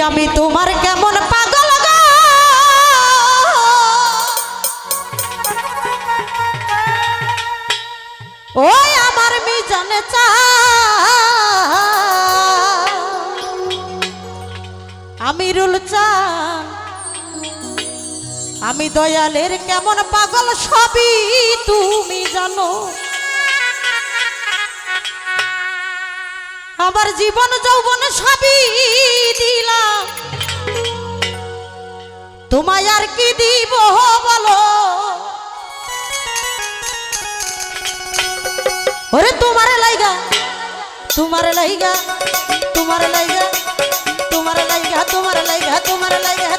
আমি তোমার কেমন পাগল গো ওই আমার মিজানে চা আমি রুল চান আমি দয়ালের কেমন পাগল সবই তুমি জানো আমার জীবন যৌবন সবই দিলাম তোমায় আর কি দিব বলো ওরে তোমার লাইগা তোমার লাইগা তোমার লাইগা তোমার লাইগা তোমার লাইগা তোমার লাইগা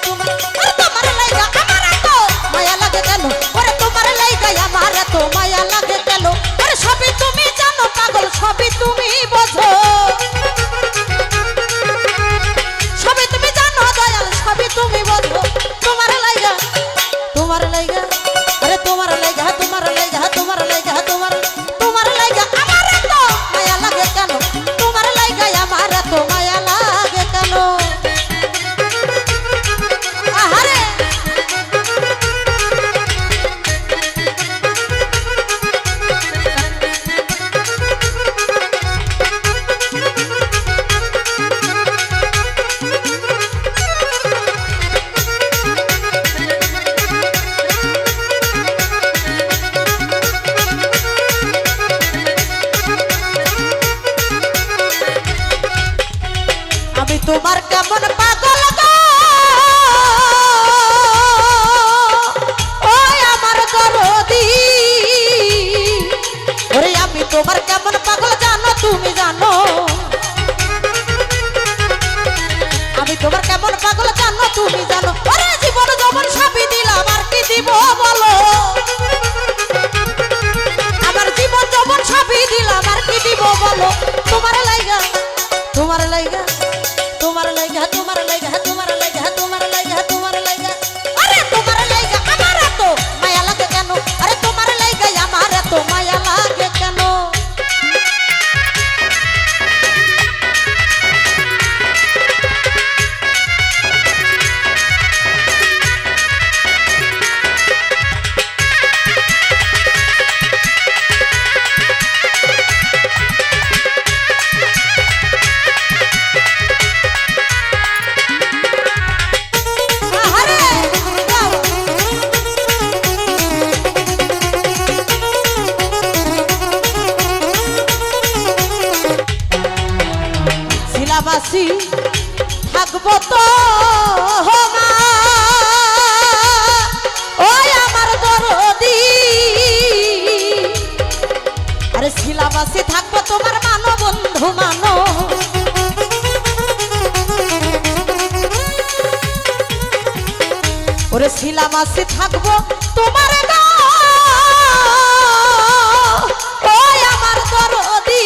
তোমার লাইগা আমার তো মায়া লাগে গেল ওরে তোমার লাইগা আমার তো মায়া লাগে গেল ওরে সবই তুমি জানো পাগল সবই তুমি বোঝো সবই তুমি জানো দয়াল সবই তুমি বোঝো তোমার লাইগা আরে তোমার লাইগা তোমার লাইগা তোমার লাইগা তোমার লাইগা আমার তো মায়া লাগে কেন তোমার লাইগা আমার তো মায়া লাগে কেন আহারে তোমার কেমন পাগল গো ওই আমার দরদি ওরে আমি তোমার কেমন পাগল জানো তুমি জানো আমি তোমার কেমন পাগল জানো তুমি জানো ওরে জীবন যৌবন সবই দিলাম আর কি দিব বলো আমার জীবন যৌবন সবই দিলাম আর কি দিব বলো তোমার লাইগা তোমার লাইগা তোমার লাইগা তোমার লাইগা তোমার লাইগা তোমার লাইগা তোমার লাইগা আরে তোমার লাইগা আমার তো মায়া লাগে কেন আরে তোমার লাইগা আমার তো মায়া লাগে কেন বাসি থাকবো তো ওই আমার দরদি আরে শিলাবাসী থাকবো তোমার মানো বন্ধু মানো ওরে শিলাবাসী থাকবো তোমার ওই আমার দরদি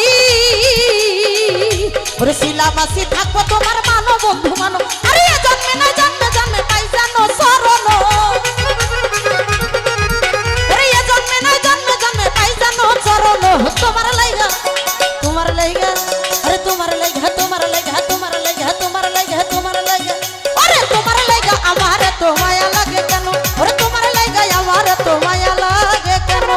ওরে শিলাবাসী থাকবো তোমার মানো বন্ধু মানো আরে জন্মে না জন্মে জন্মে পাই জানো শরণ আরে জন্মে না জন্মে জন্মে পাই জানো চরণ তোমার লাইগা আরে তোমার লাইগা তোমার লাইগা তোমার লাইগা তোমার লাইগা তোমার লাইগা আরে তোমার লাইগা আমার তো মায়া লাগে কেন ওরে তোমার লাইগা আমার তো মায়া লাগে কেন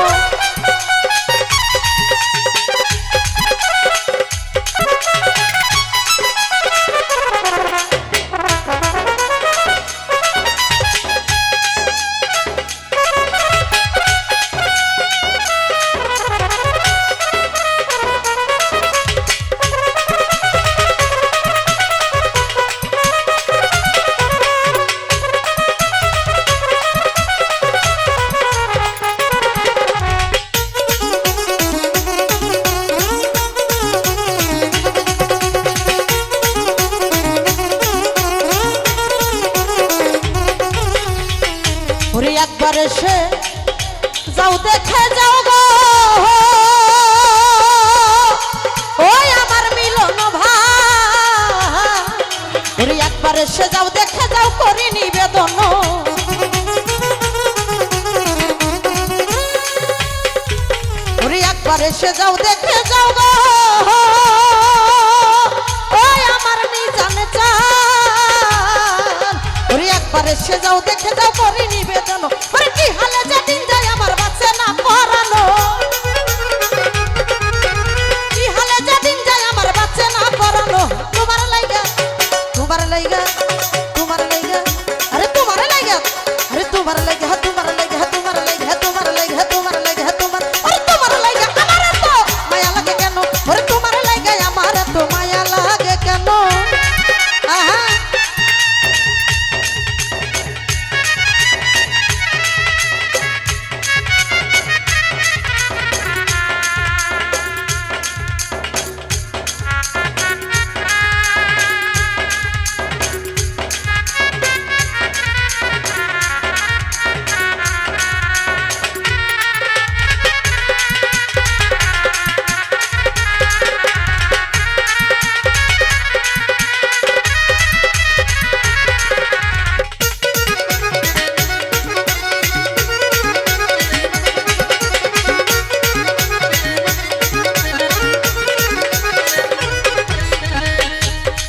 একবার এসে যাও দেখে যাও গো ওই আমার মিলন ভাই একবার এসে যাও দেখে যাও করি নিবেদন একবার এসে যাও দেখে যাও গো ওই আমার মিজানে চা একবার এসে যাও দেখে যাও করি নিবেদন ওরে কি হালে যেদিন যায় আমার বাচ্চা না পরানো কি হালে যেদিন যায় আমার বাচ্চা না পরানো তোমার লাইগা তোমার লাইগা তোমার লাইগা আরে তোমার লাইগা আরে তোমার লাইগা তোমার লাইগা তোমার লাইগা তোমার লাইগা তোমার লাইগা তোমার আরে তোমার লাইগা আমার তো মায়া লাগে কেন ওরে তোমার লাইগা আমার তো মায়া লাগে কেন আহা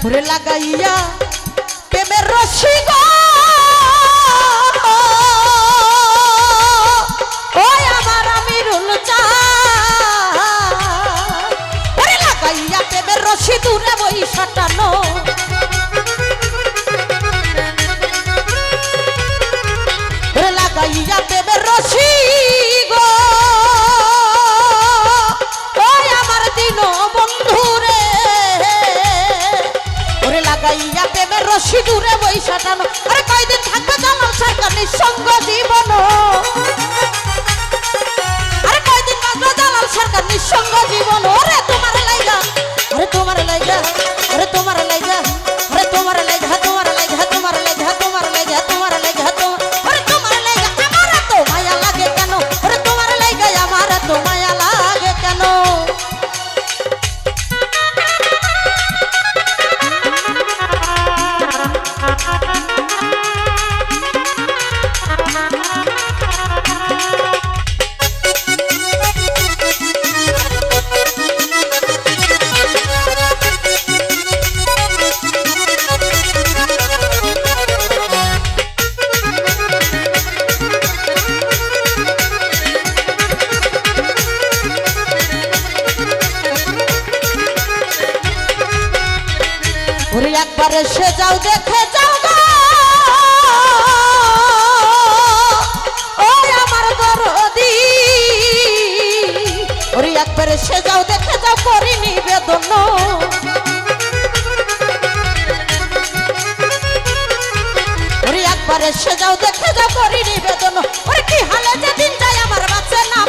ওরে লাগাইয়া প্রেমের রশি গো ওই আমার আমিরুল চাঁদ ওরে লাগাইয়া প্রেমের রশি দূরে বই সাটানো ওরে লাগাইয়া প্রেমের রশি গো ওই আমার দিন বন্ধু রে লাগাইয়া প্রেমের রশি দূরে বৈশাটানো আরে কয়দিন থাকবে জালাল সরকার নিঃসঙ্গ জীবন আরে কয়দিন বাঁচবে জালাল সরকার নিঃসঙ্গ জীবন ওরে তোমার লাইগা আরে তোমার লাইগা আরে তোমার লাইগা আরে তোমার লাইগা তোমার লাইগা তোমার লাইগা তোমার লাইগা তোমার লাইগা তোমার আরে তোমার লাইগা আমার তো মায়া লাগে কেন আরে তোমার লাইগা আমার তো মায়া লাগে কেন ওরে একবার এসে যাও দেখে যাও গো ওই আমার দরদি ওরে একবার এসে যাও দেখে যাও করি নিবেদন ওরে একবার এসে যাও দেখে যাও করি নিবেদন ওরে কি হালে যেদিন যায় আমার বাচ্চা না